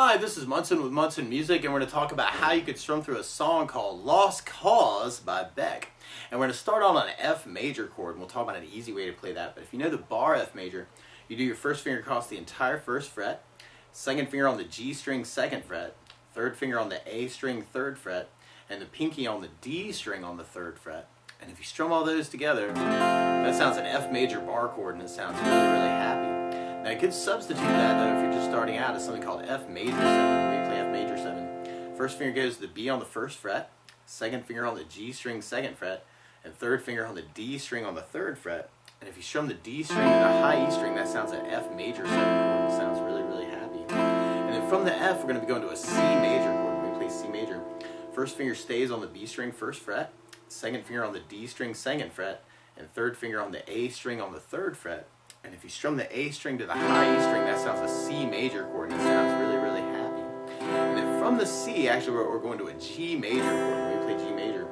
Hi, this is Munson with Munson Music, and we're going to talk about how you could strum through a song called Lost Cause by Beck. And we're going to start on an F major chord, and we'll talk about an easy way to play that. But if you know the bar F major, you do your first finger across the entire first fret, second finger on the G string second fret, third finger on the A string third fret, and the pinky on the D string on the third fret. And if you strum all those together, that sounds an F major bar chord, and it sounds really, really happy. Now you could substitute that though if you're just starting out as something called F major 7. We play F major 7. First finger goes to the B on the first fret, second finger on the G string second fret, and third finger on the D string on the third fret. And if you strum the D string to the high E string, that sounds an F major 7 chord. It sounds really, really happy. And then from the F, we're going to be going to a C major chord. When we play C major, first finger stays on the B string first fret, second finger on the D string second fret, and third finger on the A string on the third fret. And if you strum the A string to the high E string, that sounds a C major chord, and it sounds really, really happy. And then from the C, actually, we're going to a G major chord. When we play G major,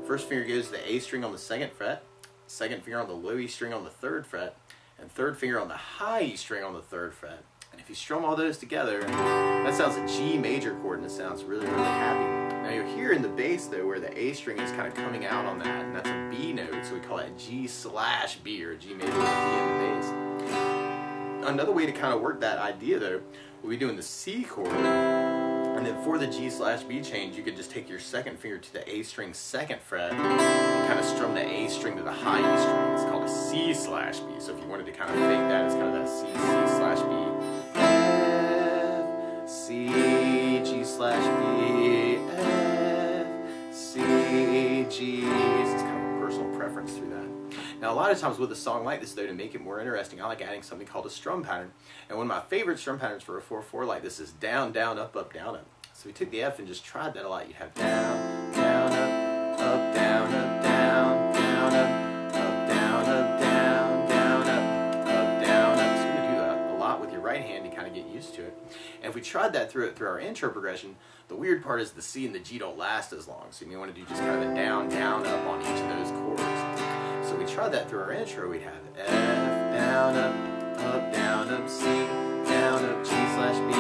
first finger goes to the A string on the second fret, second finger on the low E string on the third fret, and third finger on the high E string on the third fret. And if you strum all those together, that sounds a G major chord, and it sounds really, really happy. Now you'll hear in the bass though where the A string is kind of coming out on that, and that's a B note, so we call it G/B, or G major with a B in the bass. Another way to kind of work that idea though, we'll be doing the C chord, and then for the G/B change, you could just take your second finger to the A string second fret and kind of strum the A string to the high E string. It's called a C/B. So if you wanted to kind of fake that, it's kind of that C/B. F, C, G/B, F, C, G. It's kind of a personal preference through that. Now a lot of times with a song like this though, to make it more interesting, I like adding something called a strum pattern. And one of my favorite strum patterns for a 4/4 like this is down, down, up, up, down, up. So we took the F and just tried that a lot. You'd have down, down, up, down, up, down, down, up, down, up, down, down, up, down, up. So you're going to do that a lot with your right hand to kind of get used to it. And if we tried that through our intro progression, the weird part is the C and the G don't last as long. So you may want to do just kind of a down, down, up on each of those chords. So we tried that through our intro. We'd have F, down, up, down, up, C, down, up, G/B,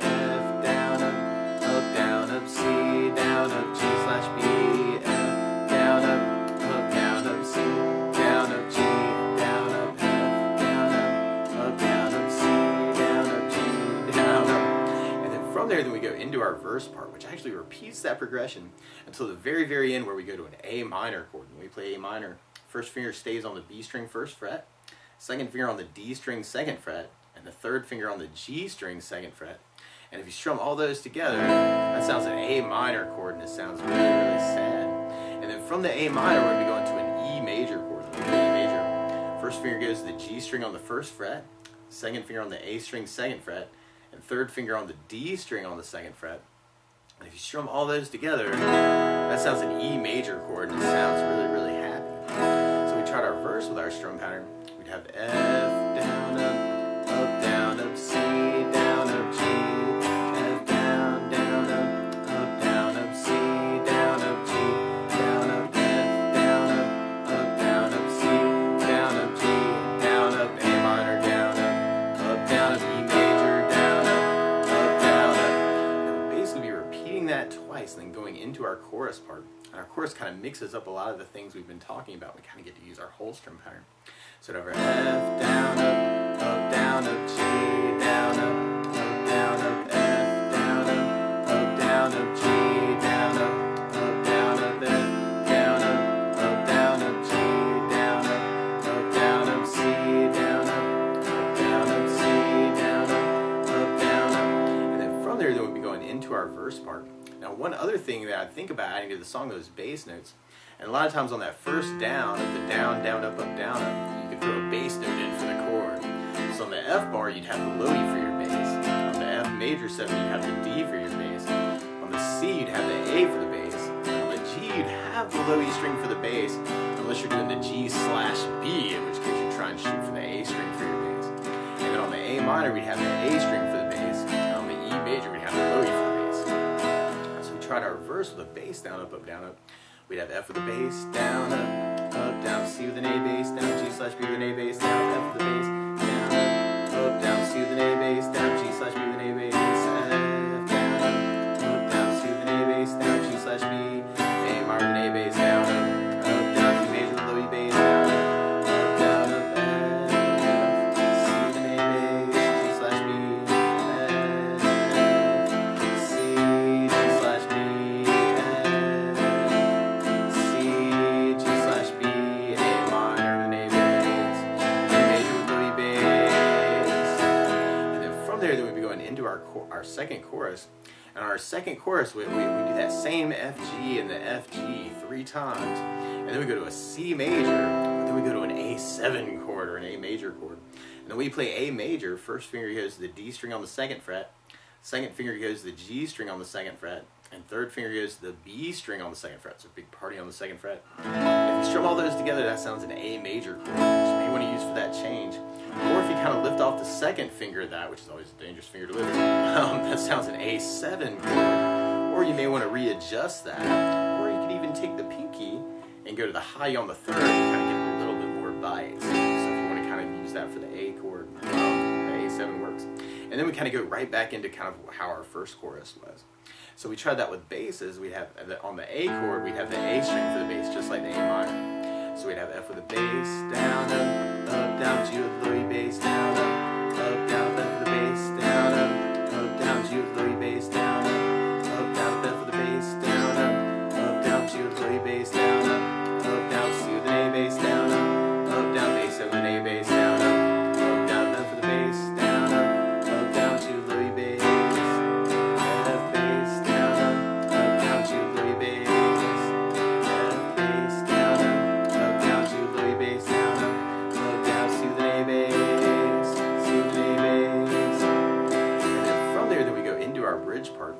F, down, up, C, down, up, G/B, F, down, up, C, down, up, G, down, up, F, down, up, C, down, up, G, down, up. And then from there, then we go into our verse part, which actually repeats that progression until the very, very end where we go to an A minor chord. When we play A minor, first finger stays on the B string first fret, second finger on the D string second fret, and the third finger on the G string second fret. And if you strum all those together, that sounds an A minor chord, and it sounds really, really sad. And then from the A minor, we're going to be going to an E major chord. When we play E major, first finger goes to the G string on the first fret, second finger on the A string second fret, and third finger on the D string on the second fret. And if you strum all those together, that sounds an E major chord, and it sounds really, really happy. So we tried our verse with our strum pattern. We'd have F, down, up, C, down, up, G, F, down, up, C, down, up, G, down, up, F, down, up, C, down, up, G, down, up, A minor, down, up, E major, down, up. And we'll basically be repeating that twice and then going into our chorus part. And our chorus kind of mixes up a lot of the things we've been talking about. We kind of get to use our whole strum pattern. So over F, down, up, G, down, up, F, down, up, G, down, up, F, down, up, G, down, up, C, down, up, C, down, up. And then from there, then we'll be going into our verse part. Now, one other thing that I think about adding to the song, those bass notes, and a lot of times on that first down, of the down, down, up, down, up, you could throw a bass note in for the chord. So on the F bar, you'd have the low E for your bass. On the F major 7, you'd have the D for your bass. On the C, you'd have the A for the bass. And on the G, you'd have the low E string for the bass, unless you're doing the G/B, in which case you're trying to shoot for the A string for your bass. And then on the A minor, we'd have the A string for the bass. And on the E major, we'd have the low E for the bass. So we tried our verse with a bass down, up, down, up. We'd have F with the bass, down, down, C with an A bass, down, G/B with an A bass, down, F with the bass, down, down, C with an A bass, down, G/B with an A bass, from there, then we'd be going into our second chorus. And our second chorus, we do that same F, G, and the F, G 3 times. And then we go to a C major, but then we go to an A7 chord or an A major chord. And then we play A major, first finger goes to the D string on the 2nd fret, second finger goes to the G string on the 2nd fret, and third finger goes to the B string on the 2nd fret. So a big party on the 2nd fret. If you strum all those together, that sounds an A major chord, which you may want to use for that change. Or if you kind of lift off the second finger of that, which is always a dangerous finger to lift, that sounds an A7 chord. Or you may want to readjust that. Or you could even take the pinky and go to the high on the 3rd and kind of get a little bit more bite. So if you want to kind of use that for the A chord, the A7 works. And then we kind of go right back into kind of how our first chorus was. So we tried that with basses. We'd have on the A chord, we'd have the A string for the bass, just like the A minor. So we'd have F with a bass, down, up, down, G with low E bass, down, up, down, F with the bass, down, up, down, G with low E bass, down, up, down, F with the bass, down, up, down, G with low E bass, down, up, down, C with an A bass, down, up, down, bass with an A bass, down, down, F with the bass, down, down, G with low E bass, F bass, down, down, G with low E bass, F bass, down, down, G with low E bass, down, down, C with an A bass, C with an A bass. And then from there, then we go into our bridge part.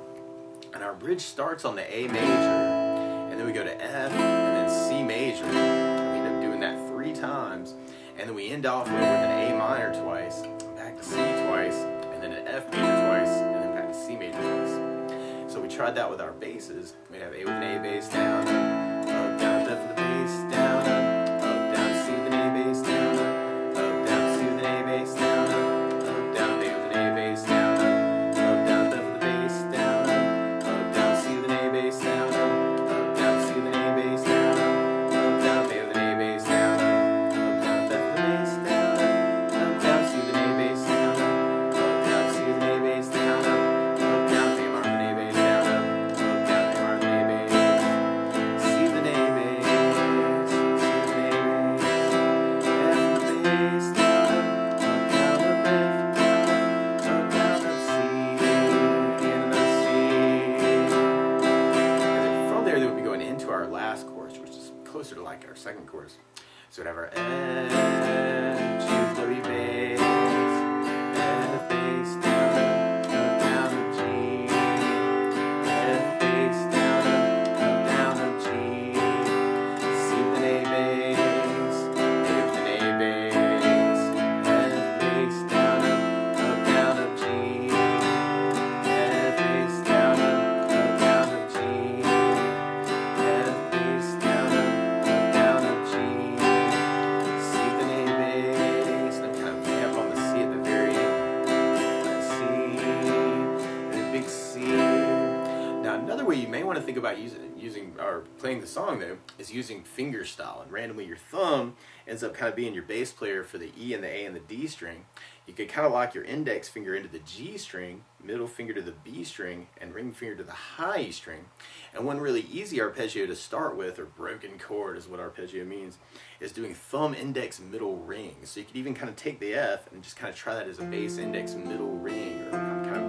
And our bridge starts on the A major, and then we go to F, and then C major. And we end up doing that 3 times. And then we end off with an A minor twice, back to C twice, and then an F major twice, and then back to C major twice. So we tried that with our basses. We'd have A with an A bass, down, up, down, F with a bass, down, down, C with an A bass, down, down, C with an A bass, down, down, A with an A bass, down, down, F with a bass, down, down, C with an A bass, down, down, C with an A bass, down, down, A with an A bass, down, down, F with a bass, down, down, C with an A bass, down, down, C with an A bass, down, down, A minor with an A bass, down, down, A minor with an A bass, C with an A bass, C with an A bass, F with a bass, down, down, up, F, down, down, up, C, and up, C. And then from there, we'll be going into our last chorus, which is closer to like our second chorus. So we'd have our F, G with low E bass, F bass, down, up, G, F bass, down, up, G, C with an A bass, A with an A bass, F bass, down, up, G, F bass, down, up, G, F bass, down, up, G, C with an A bass, and I'm kind of vamp on the C at the very end. C, and a big C. Now another way you may want to think about using or playing the song though is using fingerstyle, and randomly your thumb ends up kind of being your bass player for the E and the A and the D string. You could kind of lock your index finger into the G string, middle finger to the B string, and ring finger to the high E string. And one really easy arpeggio to start with, or broken chord is what arpeggio means, is doing thumb index middle ring. So you could even kind of take the F and just kind of try that as a bass index middle ring, or I'm kind of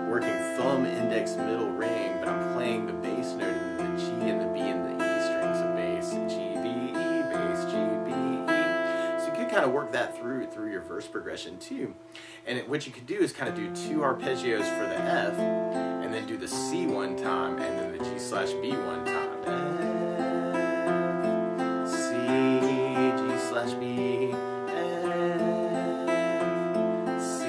working thumb index middle ring, but I'm playing the bass note in the G and the B and the E string. So bass, G, B, E, bass, G, B, E. So you could kind of work that through your verse progression too. And what you could do is kind of do 2 arpeggios for the F, and then do the C one time, and then the G/B one time. F, C, G/B, F, C,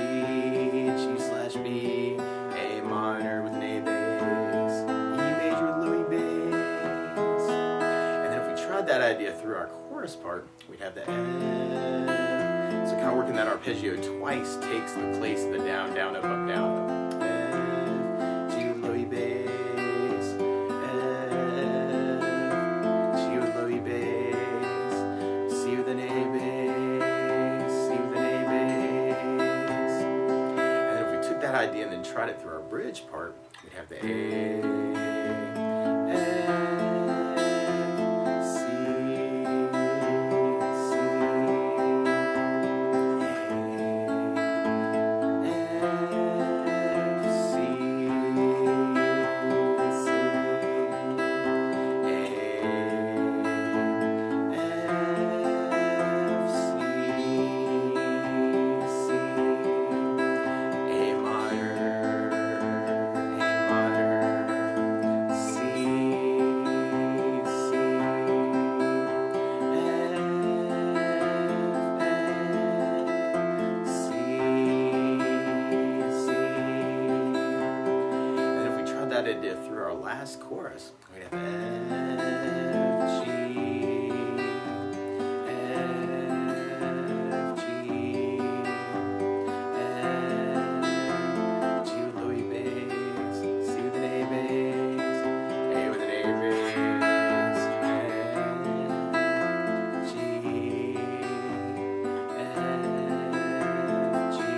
G/B, A minor with an A bass, E major with low E bass. And then if we tried that idea through our chorus part, we'd have the F. So kind of working that arpeggio twice takes the place of the down, down, up, down, up. F, G with low E bass, F, G with low E bass, C with an A bass, C with an A bass. And then if we took that idea and then tried it through our bridge part, we'd have the A, F, headed through our last chorus. We have F, G, F, G, F, G with low E bass, C with an A bass, A with an A bass, F, G, F, G,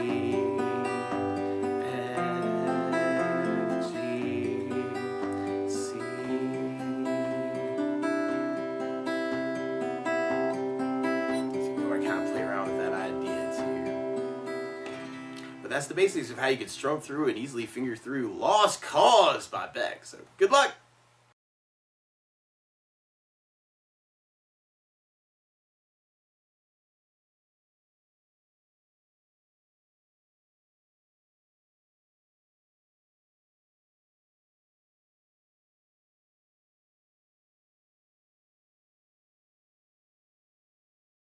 that's the basics of how you can strum through and easily finger through Lost Cause by Beck. So good luck!